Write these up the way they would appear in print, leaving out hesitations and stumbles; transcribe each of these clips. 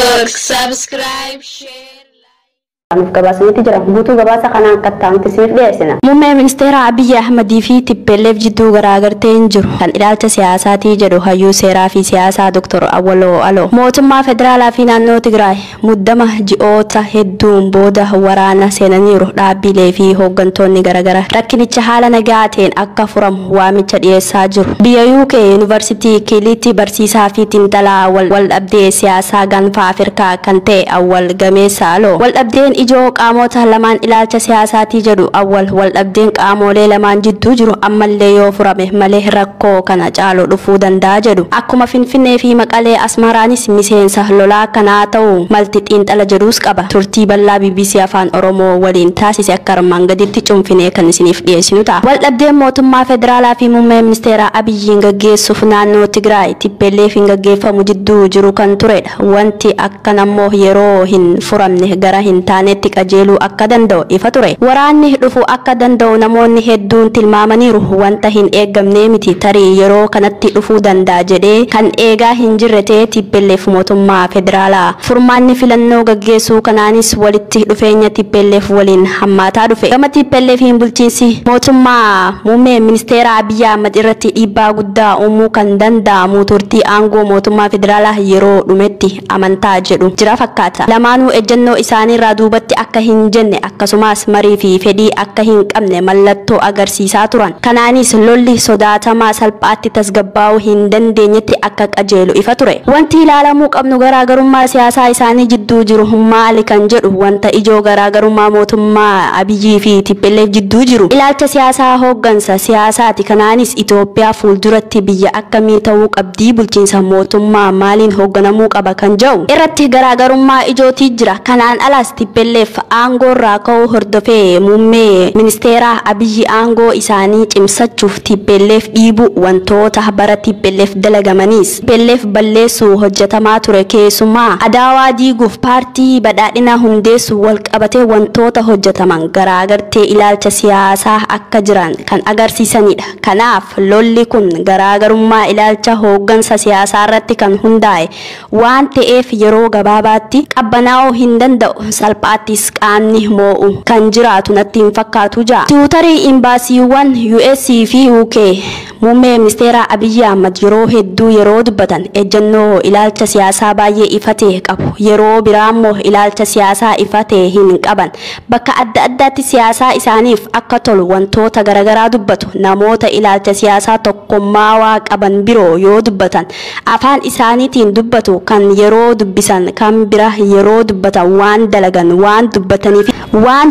subscribe, share. gabaasni jira buutuu gabaasa kanaan kattaamti siif dhiyeessina. Muummee ministeera Abiy Ahmed fi Tippelleef jidduu garaagartee hin jiru kan ilaalcha siyaasaatii jedhu hayyuu seeraa fi siyaasaa Dr. Awwaloo Aloo. Mootummaa federaalaa fi naannoo Tigraay muddama ji'oota hedduun booda waraana seenaniiru dhaabbilee fi hooggantoonni garaagaraa rakkinicha haala nagaa ta'een akka furamu waamicha dhiyeessaa jiru. Biyya UK Yuunivarsiitii Kiiliitti barsiisaa fi xiinxalaa wal dhabdee siyaasaa gaanfa Afrikaa kan ta'e Awwal Gameessaa Aloo. Wal dhabdeen ijoo qaamota lamaan ilaalcha siyaasaatii jedhu Awwal wal dhabdeen qaamolee lamaan jidduu jiru ammallee yoo furame malee rakkoo kana caalu dhufuu danda'a jedhu. Akkuma Finfinnee fi Maqalee Asmaraanis miseensa lolaa kanaa ta'uu malti xiinxala jedhus qaba. Turtii bal'aa BBC Afaan Oromoo waliin taasise akka armaan gaditti cuunfinee kan isiniif dhiyeessinu ta'a. Wal dhabdeen mootummaa federaalaa fi muummee ministeera Abiyyiin gaggeessuuf naannoo Tigraay Tippelleef hin gaggeeffamu jidduu jiru kan turedha. Wanti akkan ammoo yeroo hin furamne gara hin taanetti qajeeluu akka danda'u ifa ture. Waraanni dhufuu akka danda'u namoonni hedduun tilmaamaniiru. Wanta hin eeggamne miti tarii yeroo kanatti dhufuu danda'a jedhee kan eegaa hin jirre ta'e Tippelleef mootummaa federaalaa. Furmaanni filannoo gaggeessuu kanaanis walitti dhufeenya Tippelleef waliin hammaataa dhufe. Gama Tippelleefiin bulchiinsi mootummaa muummee ministeera Abiy Ahmed irratti dhiibbaa guddaa uumuu kan danda'amu turtii aangoo mootummaa federaalaa yeroo dhumetti amantaa jedhu jira fakkaata. Lamaanuu ejjennoo isaaniirraa duubatti akka hin jenne akkasumas marii fi fedhii akka hin qabne mallattoo agarsiisaa turan. Kanaanis lolli sodaatamaa salphaatti tasgabbaa'uu hin dandeenyetti akka qajeelu ifa ture. Wanti ilaalamuu qabnu garaagarummaa siyaasaa isaanii jidduu jiru maali kan jedhu wanta ijoo garaagarummaa mootummaa Abiy fi Tippelleef jidduu jiru. Ilaalcha siyaasaa hooggansa siyaasaati. Kanaanis Itoophiyaa fuulduratti biyya akkamii ta'uu qabdii bulchiinsa mootummaa maaliin hoogganamuu qaba kan jedhu irratti garaagarummaa ijootii jira. Kanaan alas Tippelleef aangoo irraa ka'uu hordofee muummee ministeera Abiy aangoo isaanii cimsachuuf Tippelleef dhiibu wantoota bara Tippelleef dalagamaniis Tippelleef balleessuu hojjetamaa ture. Keessumaa adaawaa diiguuf paartii badhaadhina hundeessu wal qabatee wantoota hojjetaman garaagartee ilaalcha siyaasaa akka jiran kan agarsiisanidha. Kanaaf lolli kun garaagarummaa ilaalcha hooggansa siyaasaa irratti kan hundaa'e waan ta'eef yeroo gabaabaatti qabbanaa'uu hin danda'u. Salphaattis qaamni moo'u kan jiraatu natti hin fakkaatu jaa. Tiwutarii imbaasiiwwan US fi UK muummee ministeera Abiy Ahmed yeroo hedduu yeroo dubbatan ejjennoo ilaalcha siyaasaa baay'ee ifatee qabu. Yeroo biraammoo ilaalcha siyaasaa ifatee hin qaban. Bakka adda addaatti siyaasaa isaaniif akka tolu wantoota garaagaraa dubbatu. Namoota ilaalcha siyaasaa tokkummaa qaban biroo yoo dubbatan afaan isaaniitiin dubbatu. Kan yeroo dubbisan kan bira yeroo dubbatan waan dalagan waan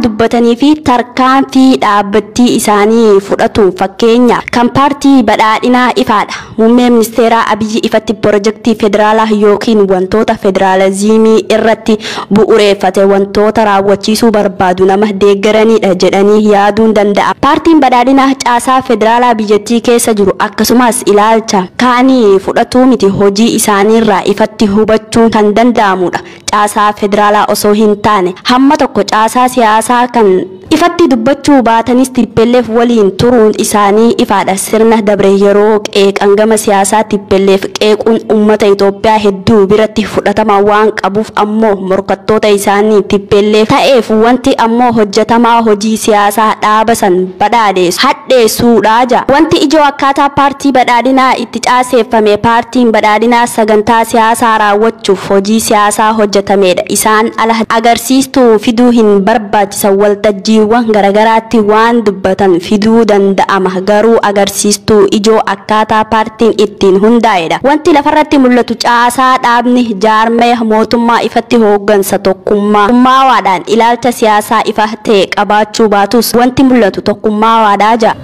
dubbatanii fi tarkaanfii dhaabbattii isaanii fudhatu. Fakkeenya kan paartii badhaadhinaa ifaadha. Muummee ministeera Abiy ifatti pirojektii federaalaa yookiin wantoota federaalizimii irratti bu'uureeffate wantoota raawwachiisuu barbaadu nama deeggaranidha jedhanii yaaduun danda'a. Paartiin badhaadhinaa caasaa federaalaa biyyattii keessa jiru akkasumas ilaalcha kaanii fudhatuu miti hojii isaaniirraa ifatti hubachuun kan danda'amudha. Caasaa federaalaa osoo hin taane hamma tokko caasaa siyaasaa kan ifatti dubbachuu baatanis Tippelleef waliin turuun isaanii ifaadha. Sirna dabre yeroo qeeqan gama siyaasaa Tippelleef qeequun uummata Itoophiyaa hedduu biratti fudhatama waan qabuuf ammoo morkattoota isaanii Tippelleef ta'eef wanti ammoo hojjetamaa hojii siyaasaa dhaaba san badhaadheessu hadheessuudha jaa. Wanti ijoo akkaataa paartii badhaadhinaa itti caaseeffame paartiin badhaadhinaa sagantaa siyaasaa raawwachuuf hojii siyaasaa hojjetamedha. Isaan ala agarsiistuu fiduu hin barbaachisan waltajjii garagaraatti waan dubbatan fiduu danda'ama. Garuu agarsiistuu ijoo akkaataa paartiin ittiin hundaa'edha. Wanti lafarratti mul'atu caasaa dhaabni jaarmee mootummaa ifatti hooggansa tokkummaawaadhaan ilaalcha siyaasaa ifa ta'e qabaachuu baatus wanti mul'atu tokkummaawaadhaa jaa.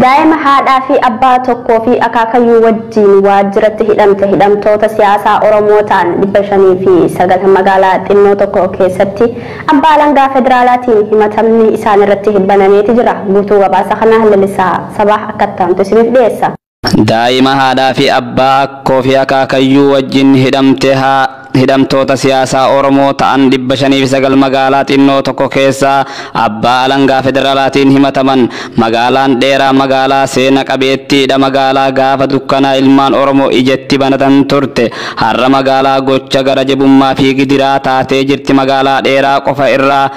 Daa'ima haadhaa fi abbaa tokkoo fi akaakayyuu wajjin waajjiratti hidhamte hidhamtoota siyaasaa Oromoo ta'an 509 magaalaa xinnoo tokko keessatti abbaa alangaa federaalaatiin himatamni isaan irratti banameeti jira. Guutuu gabaasa kanaa lalisaa sabaa akka ta'antu isiniif dhiyeessa. Daa'ima haadhaa fi abbaa akkoo fi akaakayyuu wajjin hidhamte hidhamtoota siyaasaa Oromoo ta'an 509 magaalaa xinnoo tokko keessa abbaa alangaa federaalaatiin himataman. Magaalaan dheeraa magaalaa seena qabeettiidha. Magaalaa gaafa dukkanaa ilmaan Oromoo ijatti banatan turte. Har'a magaalaa gocha gara jabummaa fi gidiraa taatee jirti. Magaalaa dheeraa qofa irraa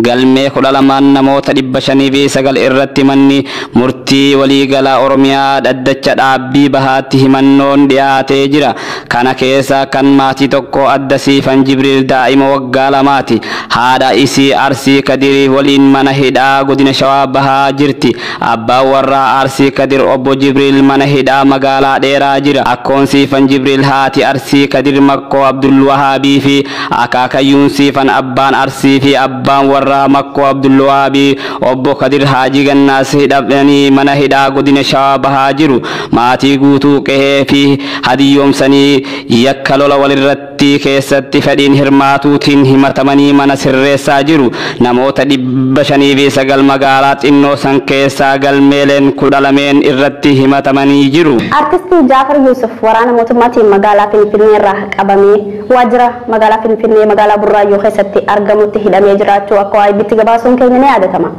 galmee 12 namoota 509 irratti manni murtii waliigalaa Oromiyaa dhaddacha dhaabbii bahaatti himannoon dhiyaatee jira. Kana keessa kan maatii tokko adda Siifan Jibriil daa'ima waggaa 2ti. Haadha isii Arsii Kadir waliin mana hidhaa godina Shawaa bahaa jirti. Abbaan warraa Arsii Kadir obbo Jibriil mana hidhaa magaalaa dheeraa jira. Akkoon Siifan Jibriil haati Arsii Kadir Makkoo Abdul Wahaabii fi akaakayyuun Siifan abbaan Arsii fi abbaan warraa Makkoo Abdul Wahaabii obbo Kadir Haji Gannaas hidhamanii mana hidhaa godina Shawaa bahaa jiru. Maatii guutuu qehee fi hadiyyoomsanii yakka lola walirratti keessatti fedhiin hirmaatuutiin himatamanii mana sirreessaa jiru. Namoota 509 magaalaa xinnoo san keessaa galmeeleen 12 irratti himatamanii jiru. Artistii Jaafar Yusuf waraana mootummaatiin magaalaa Finfinnee irraa qabamee waajjira magaalaa Finfinnee magaalaa Burraayyoo keessatti argamutti hidhamee jiraachuu akka waa'ee gabaasuun keenya ni yaadatama.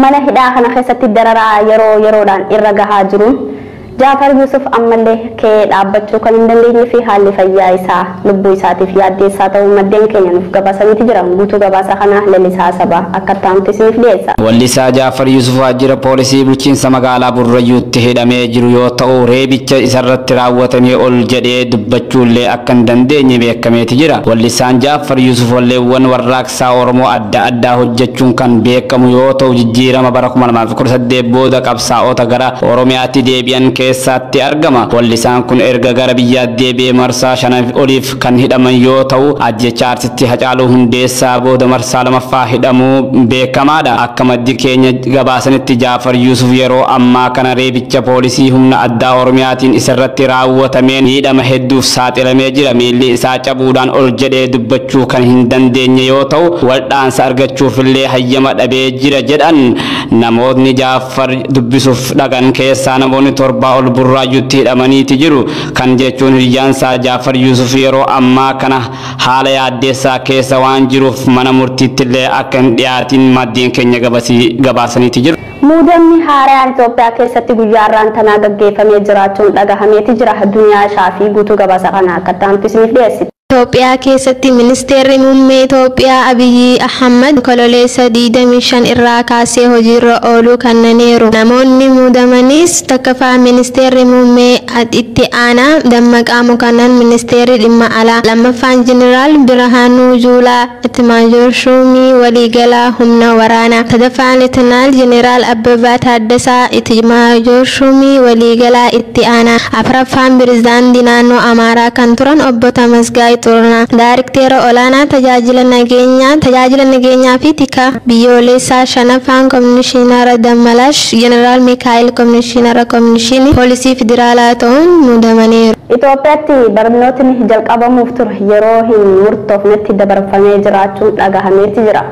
Mana hidhaa kana keessatti dararaa yeroodhaan irra gahaa jiruun Jaafar Yusuf ammallee kee dhaabbachuu kan hin dandeenye fi haalli fayyaa isaa lubbuu isaatiif yaaddeessaa ta'uu maddeen keenya nuuf gabaasaniiti jiran. Guutuu gabaasa kana lalisaa sabaa akka ta'amtu isiniif dhiyeessa. Wallisaa Jaafar Yusuf waajjira poolisii bulchiinsa magaalaa Burrayyuutti hidhamee jiru yoo ta'u reebicha isarratti raawwatamee ol jedhee dubbachuullee akka hin dandeenye beekameeti jira. Wallisaan Jaafar Yusuf walleewwan warraaqsaa Oromoo adda addaa hojjechuun kan beekamu yoo ta'u jijjiirama bara 2018 booda qabsaa'ota gara Oromiyaatti deebi'an keessatti argama. Wallisaan kun erga gara biyyaatti deebi'ee marsaa 5 oliif kan hidhaman yoo ta'u ajjecha artistii Hacaaluu Hundeessaa booda marsaa 2ffaa hidhamuu beekamaadha. Akka maddi keenya gabaasanitti Jaafar Yusuf yeroo ammaa kana reebicha poolisii humna addaa Oromiyaatiin isarratti raawwatameen hidhama hedduuf saaxilamee jira. Miilli isaa cabuudhaan ol jedhee dubbachuu kan hin dandeenye yoo ta'u waldhaansa argachuufillee hayyama dhabee jira jedhan namoonni Jaafar dubbisuuf dhaqan keessaa namoonni 7 ol Burraayyuutti hidhamaniiti jiru. Kan jechuun hiriyaansaa Jaafar Yusuf yeroo ammaa kana haala yaaddeessaa keessa waan jiruuf mana murtiittillee akka hin dhiyaatin maddeen keenya gabaasaniiti jiru. Muudamni haaraan Itoophiyaa keessatti guyyaa irraan tanaa gaggeeffamee jiraachuun dhagahameeti jira. Addunyaa Shaafii guutuu gabaasa kana akka ta'amtu isiniif dhiyeessiti. Itoophiyaa keessatti ministeerri muummee Itoophiyaa Abiyyi Ahmad kololeessa 25 irraa kaasee hojiirra ooluu kennaneeru. Namoonni muudamanis takkaffaa ministeerri muummee itti aanaa Dammaqaa Mokonnon ministeerri dhimma alaa, lammaffaan jeneraal Birhaanuu Juulaa itti shuumii waliigalaa humna waraanaa, sadaffaan leetinaal jeneraal Abbabaa Taaddasaa itti shuumii waliigalaa itti aanaa, afuraffaan pirezidaantii naannoo Amaaraa kan turan obbo Tamasgaay Xurunaa, Daayirikteera olaanaa tajaajila nageenyaa fi tikaa biyyoolessaa, shanaffaan komishinara Dammalash jeneraal Mikaa'el komishinara komishinii poolisii federaalaa ta'uun muudamaniiru. Itoophiyaatti barnootni jalqabamuuf ture yeroo hin murtoofnetti dabarfamee jiraachuun dhagahameeti jira.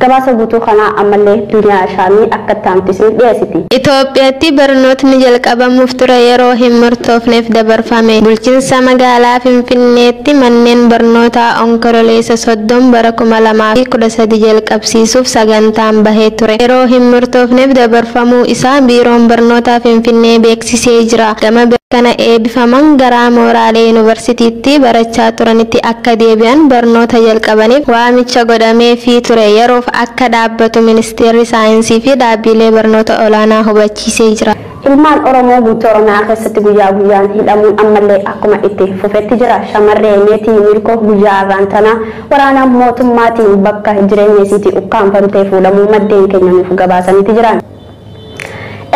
Gabaasa guutuu kanaa ammallee Duniyaa Shaamii akka ta'amtu isiniif dhiyeessiti. Itoophiyaatti barnootni jalqabamuuf ture yeroo hin murtoofneef dabarfame. Bulchiinsa magaalaa Finfinneetti manneen barnootaa onkololeessa 30 bara 2013 jalqabsiisuuf sagantaan bahee ture. Yeroo hin murtoofneef dabarfamuu isaa biiroon barnootaa Finfinnee beeksisee jira. Gama kana eebbifaman gara Mooraalee Yuunivarsiitiitti barachaa turanitti akka deebi'an barnoota jalqabaniif waamicha godhamee fi ture. Yeroof akka dhaabbatu ministeerri saayinsii fi dhaabbilee barnoota olaanaa hubachiisee jira. Ilmaan Oromoo guutuu Oromiyaa keessatti guyyaa guyyaan hidhamuun ammallee akkuma itti fufetti jira. Shamarree Meetii Milkoo guyyaa irraan tanaa waraana mootummaatiin bakka jireenya isiitii ukkaanfamtee fuudhamuu maddeen keenya nuuf gabaasaniiti jiran.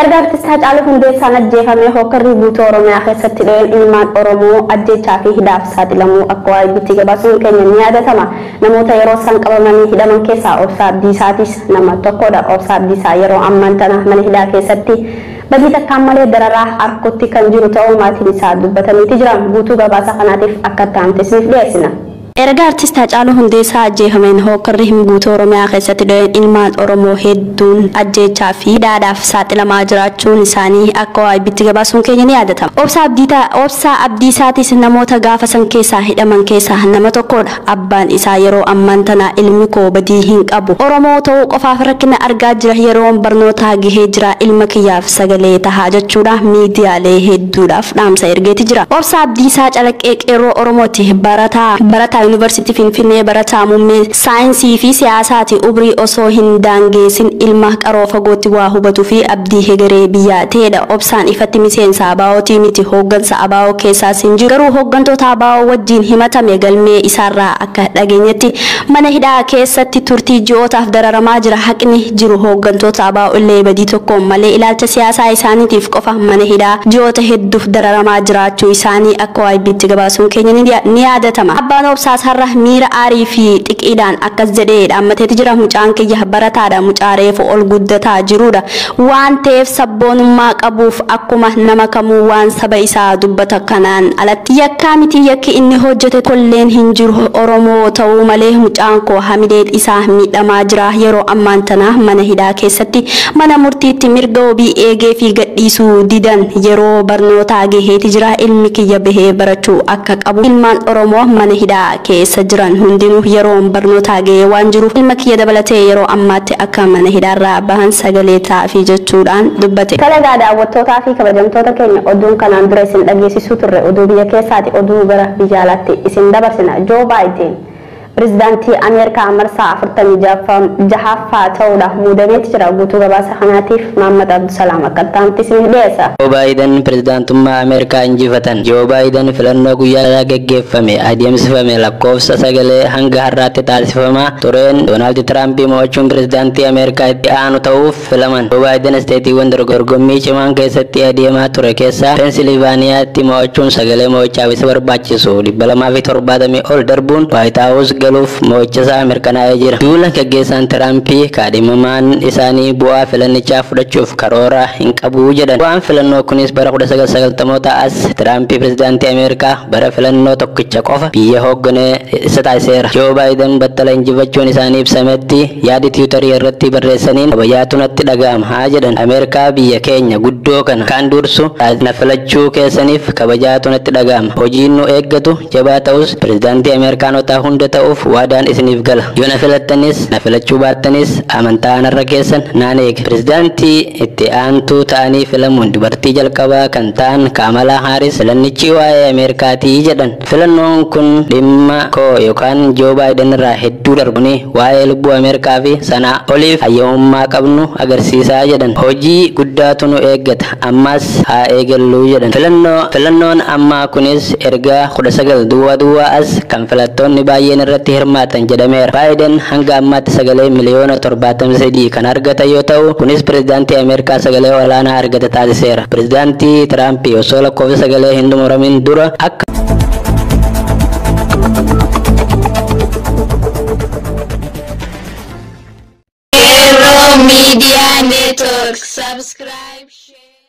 Erga artist Hacaaluu Hundeessaan ajjeefamee hokkarri guutuu Oromiyaa keessatti dhiyeen ilmaan Oromoo ajjechaa fi hidhaaf saaxilamuu akka waa'ee gabaasuun keenya ni yaadatama. Namoota yeroo san qabamanii hidhaman keessaa Obsaa Abdiisaatis nama tokkodha. Obsaa Abdiisaa yeroo ammaan tana mana hidhaa keessatti badii takkaan malee dararaa harkutti kan jiru ta'uu maatiin isaa dubbataniiti jiran. Guutuu gabaasa kanaatiif akka ta'amte isiniif dhiyeessina. Erga artist Haacaaluu Hundeessaa ajjeefameen hookarri hin guutuu Oromiyaa keessatti dho'een ilmaan Oromoo hedduun ajjeechaa fi hidhaadhaaf saaxilamaa jiraachuun isaanii akka waayibbitti gabaasuun keenya ni yaadatama. Obsaa Abdiisaatis namoota gaafa san keessaa hidhaman keessaa nama tokkodha. Abbaan isaa yeroo ammaan tana ilmi koo badii hin qabu. Oromoo ta'uu qofaaf rakkina argaa jira, yeroon barnootaa gahee jira, ilma kiyyaaf sagalee tahaa jechuudha miidiyaalee hedduudhaaf dhaamsa ergeeti jira. Obsaa Abdiisaa calaqqee qeerroo Oromooti. Barataa Yuunivarsiitii Finfinnee barataa muummee saayinsii fi siyaasaati. Umrii osoo hin daangeessin ilma qaroo fagootti waa hubatuu fi abdii hegeree biyyaa ta'edha. Obsaan ifatti miseensa ABO'tii miti, hooggansa ABO keessaas hin jiru. Garuu hooggantoota ABO wajjin himatame galmee isaarraa akka dhageenyetti mana hidhaa keessatti turtii ji'ootaaf dararamaa jira. Haqni jiru hooggantoota ABO illee badii tokko malee ilaalcha siyaasaa isaaniitiif qofa mana hidhaa ji'oota hedduuf dararamaa jiraachuu isaanii akka waayibbitti gabaasuun keenya ni yaadatama. Abbaan Obsaas har'a miira aarii fi xiqiidhaan akkas jedhee dhaammateeti jira. Mucaan kiyya barataadha, mucaa reefu ol guddataa jirudha. Waan ta'eef sabboonummaa qabuuf akkuma nama kamuu waan saba isaa dubbata. Kanaan alatti yakkaa miti yakki inni hojjete kolleen hin jiru. Oromoo ta'uu malee mucaan koo hamileet isaa miidhamaa jira. Yeroo ammaan tana mana hidhaa keessatti mana murtiitti mirga wabii eegee fi gadhiisuu didan yeroo barnootaa gaheeti jira. Ilmi kiyya bahee barachuu akka qabu ilmaan Oromoo mana hidhaa keessa jiran hundinuu yeroo barnootaa gahee waan jiruuf ilma kiyya dabalatee yeroo ammaatti akka mana hidhaarraa bahan sagalee taa'afi jechuudhaan dubbate. Kalagaa daawwattootaa fi kabajamtoota keenya oduun kanaan dura isin dhageessisuu turre oduu biyya keessaati. Oduu gara biyya alaatti isin dabarsina. Joo Baayiden Pirezidaantii Ameerikaa marsaa 46ffaa ta'uudhaaf muudameeti jira. Guutuu gabaasa kanaatiif Mahammad Abdusalaam akkataatti isin dhiyeessa. Joo Baayiden pirezidaantummaa Ameerikaa injifatan. Joo Baayiden filannoo guyyaa geggeeffame adeemsifame lakkoofsa sagalee hanga har'aatti taasifamaa tureen Doonaald Tiraamp mo'achuun pirezidaantii Ameerikaa itti aanu ta'uuf filaman. Joo Baayiden isteetiiwwan dorgommii cimaan keessatti adeemaa ture keessaa Peensilvaaniyaatti mo'achuun sagalee mo'ichaaf isa barbaachisu 270 ol darbuun Waayit Haawus galuuf mo'ichasaa mirkanaa'ee jira. Duula gaggeessaan Tiraampii kaadhimamaan isaanii bu'aa filannichaa fudhachuuf karoora hin qabu jedhan. Bu'aan filannoo kunis bara 1990 as Tiraampii pirezidaantii Ameerikaa bara filannoo tokkicha qofa biyya hoogganee isa taasiseera. Joo Baayiden battala injifachuun isaanii ibsametti yaadi tiwutarii irratti barreessaniin kabajaatu natti dhaga'ama haa jedhan. Ameerikaa biyya keenya guddoo kana kan dursu na filachuu keessaniif kabajaatu natti dhaga'ama. Hojiin nu eeggatu jabaa ta'us pirezidaantii Ameerikaanotaa hunda ta'uuf waadaan isiniif gala. Yoo na filattanis na filachuu baattanis amantaa narra keessan naan eega. Pirezidaantii itti aantuu ta'anii filamuun dubartii jalqabaa kan ta'an Kaamalaa Haaris filannichi waa'ee Ameerikaatii jedhan. Filannoon kun dhimma koo yookaan Joo Baayiden irraa hedduu darbuni waa'ee lubbuu Ameerikaa fi sanaa oliif hayyamummaa qabnu agarsiisaa jedhan. Hojii guddaatu nu eeggata ammas haa eegalluu jedhan. Filannoon ammaa kunis erga 19 duwwaa as kan filattoonni baay'een irratti hirmaatan jedhameera. Baayiden hanga ammaatti sagalee miliyoona 73 kan argatan yoo ta'u kunis pirezidaantii Ameerikaa sagalee olaanaa argata taasiseera. Pirezidaantii Tiraamp osoo lakkoofsa sagalee hin xumuramin dura akka Media Network subscribe share